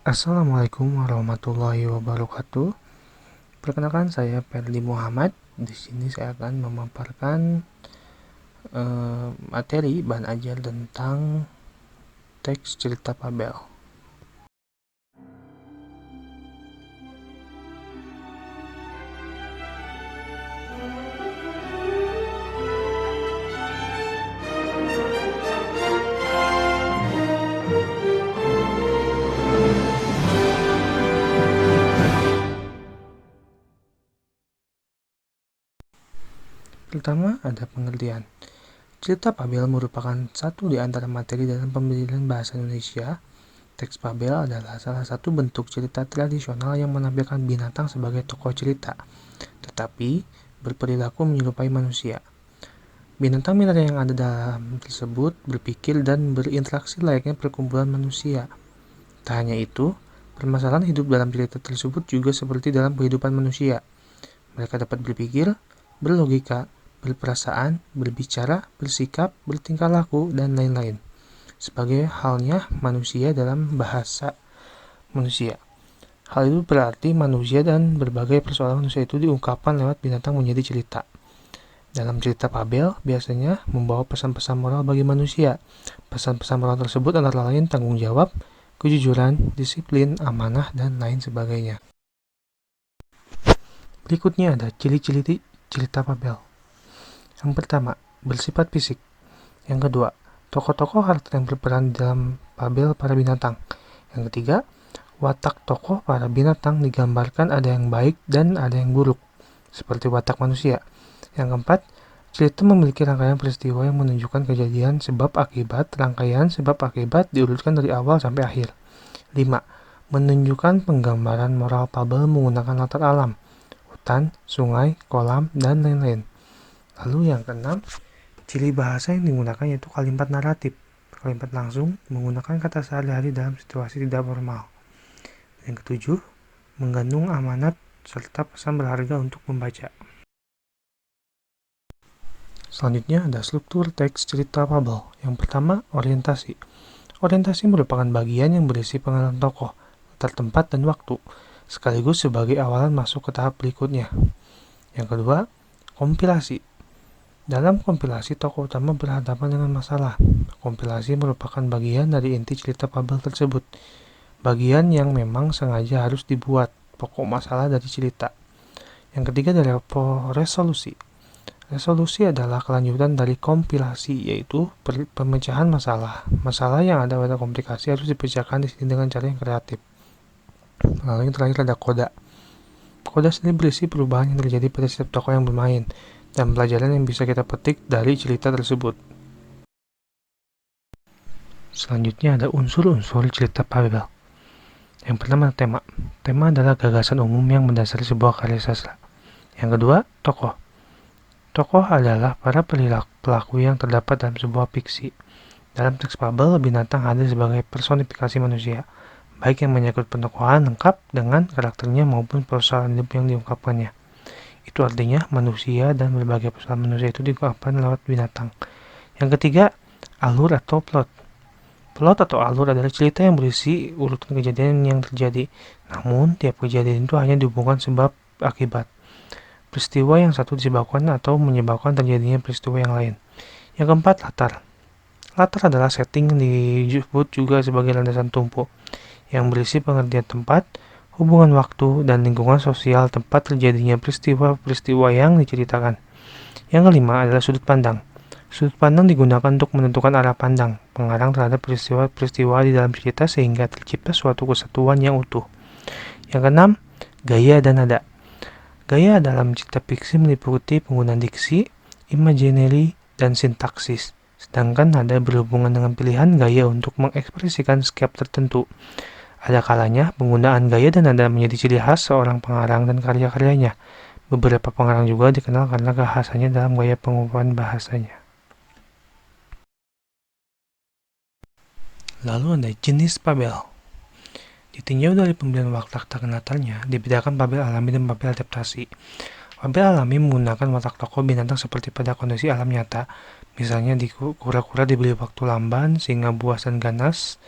Assalamualaikum warahmatullahi wabarakatuh. Perkenalkan saya Perli Muhammad. Di sini saya akan memaparkan materi bahan ajar tentang teks cerita Fabel. Pertama, ada pengertian. Cerita Fabel merupakan satu di antara materi dalam pembelajaran bahasa Indonesia. Teks Fabel adalah salah satu bentuk cerita tradisional yang menampilkan binatang sebagai tokoh cerita, tetapi berperilaku menyerupai manusia. Binatang-binatang yang ada dalam tersebut berpikir dan berinteraksi layaknya perkumpulan manusia. Tak hanya itu, permasalahan hidup dalam cerita tersebut juga seperti dalam kehidupan manusia. Mereka dapat berpikir, berlogika, berperasaan, berbicara, bersikap, bertingkah laku, dan lain-lain. Sebagai halnya manusia dalam bahasa manusia. Hal itu berarti manusia dan berbagai persoalan manusia itu diungkapkan lewat binatang menjadi cerita. Dalam cerita Fabel biasanya membawa pesan-pesan moral bagi manusia. Pesan-pesan moral tersebut antara lain tanggung jawab, kejujuran, disiplin, amanah, dan lain sebagainya. Berikutnya ada ciri-ciri cerita Fabel. Yang pertama, bersifat fisik. Yang kedua, tokoh-tokoh karakter yang berperan di dalam Fabel para binatang. Yang ketiga, watak tokoh para binatang digambarkan ada yang baik dan ada yang buruk, seperti watak manusia. Yang keempat, cerita memiliki rangkaian peristiwa yang menunjukkan kejadian sebab akibat. Rangkaian sebab akibat diurutkan dari awal sampai akhir. 5. Menunjukkan penggambaran moral fabel menggunakan latar alam, hutan, sungai, kolam, dan lain-lain. Lalu yang keenam, ciri bahasa yang digunakan yaitu kalimat naratif. Kalimat langsung menggunakan kata sehari-hari dalam situasi tidak formal. Yang ketujuh, mengandung amanat serta pesan berharga untuk pembaca. Selanjutnya ada struktur teks cerita fabel. Yang pertama, orientasi. Orientasi merupakan bagian yang berisi pengenalan tokoh, latar tempat, dan waktu, sekaligus sebagai awalan masuk ke tahap berikutnya. Yang kedua, kompilasi. Dalam kompilasi, tokoh utama berhadapan dengan masalah. Kompilasi merupakan bagian dari inti cerita fabel tersebut. Bagian yang memang sengaja harus dibuat, pokok masalah dari cerita. Yang ketiga adalah resolusi. Resolusi adalah kelanjutan dari kompilasi, yaitu pemecahan masalah. Masalah yang ada pada komplikasi harus dipecahkan di sini dengan cara yang kreatif. Lalu yang terakhir ada koda. Koda sendiri berisi perubahan yang terjadi pada setiap tokoh yang bermain, dan pelajaran yang bisa kita petik dari cerita tersebut. Selanjutnya ada unsur-unsur cerita fabel. Yang pertama, tema. Tema adalah gagasan umum yang mendasari sebuah karya sastra. Yang kedua, tokoh. Tokoh adalah para pelaku yang terdapat dalam sebuah fiksi. Dalam teks fabel, binatang hadir sebagai personifikasi manusia, baik yang menyangkut penokohan lengkap dengan karakternya maupun persoalan hidup yang diungkapkannya. Itu artinya manusia dan berbagai persoalan manusia itu diungkapkan lewat binatang. Yang ketiga, alur atau plot. Plot atau alur adalah cerita yang berisi urutan kejadian yang terjadi, namun tiap kejadian itu hanya dihubungkan sebab akibat. Peristiwa yang satu disebabkan atau menyebabkan terjadinya peristiwa yang lain. Yang keempat, latar. Latar adalah setting yang disebut juga sebagai landasan tumpu, yang berisi pengertian tempat, hubungan waktu, dan lingkungan sosial tempat terjadinya peristiwa-peristiwa yang diceritakan. Yang kelima adalah sudut pandang. Sudut pandang digunakan untuk menentukan arah pandang pengarang terhadap peristiwa-peristiwa di dalam cerita sehingga tercipta suatu kesatuan yang utuh. Yang keenam, gaya dan nada. Gaya dalam cerita fiksi meliputi penggunaan diksi, imaginary, dan sintaksis. Sedangkan nada berhubungan dengan pilihan gaya untuk mengekspresikan skep tertentu. Ada kalanya penggunaan gaya dan nada menjadi ciri khas seorang pengarang dan karya-karyanya. Beberapa pengarang juga dikenal karena kekhasannya dalam gaya pengungkapan bahasanya. Lalu ada jenis fabel. Ditinjau dari pembelian watak dan latarnya, dibedakan fabel alami dan fabel adaptasi. Fabel alami menggunakan watak tokoh binatang seperti pada kondisi alam nyata, misalnya di kura-kura diberi waktu lamban sehingga buas dan ganas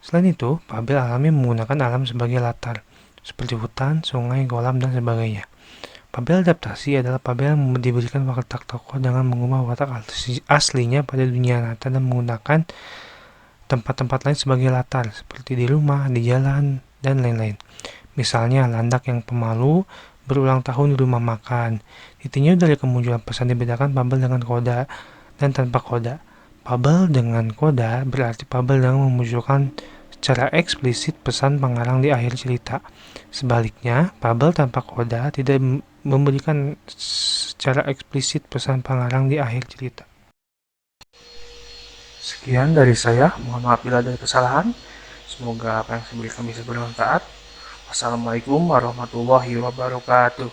Selain itu, Fabel alami menggunakan alam sebagai latar, seperti hutan, sungai, kolam, dan sebagainya. Fabel adaptasi adalah fabel yang diberikan watak tokoh dengan mengubah watak aslinya pada dunia nyata dan menggunakan tempat-tempat lain sebagai latar, seperti di rumah, di jalan, dan lain-lain. Misalnya, landak yang pemalu berulang tahun di rumah makan. Intinya dari kemunculan pesan dibedakan fabel dengan koda dan tanpa koda. Fabel dengan koda berarti fabel yang memunculkan secara eksplisit pesan pengarang di akhir cerita. Sebaliknya, fabel tanpa koda tidak memberikan secara eksplisit pesan pengarang di akhir cerita. Sekian dari saya, mohon maaf bila ada kesalahan. Semoga apa yang saya berikan bisa bermanfaat. Wassalamualaikum warahmatullahi wabarakatuh.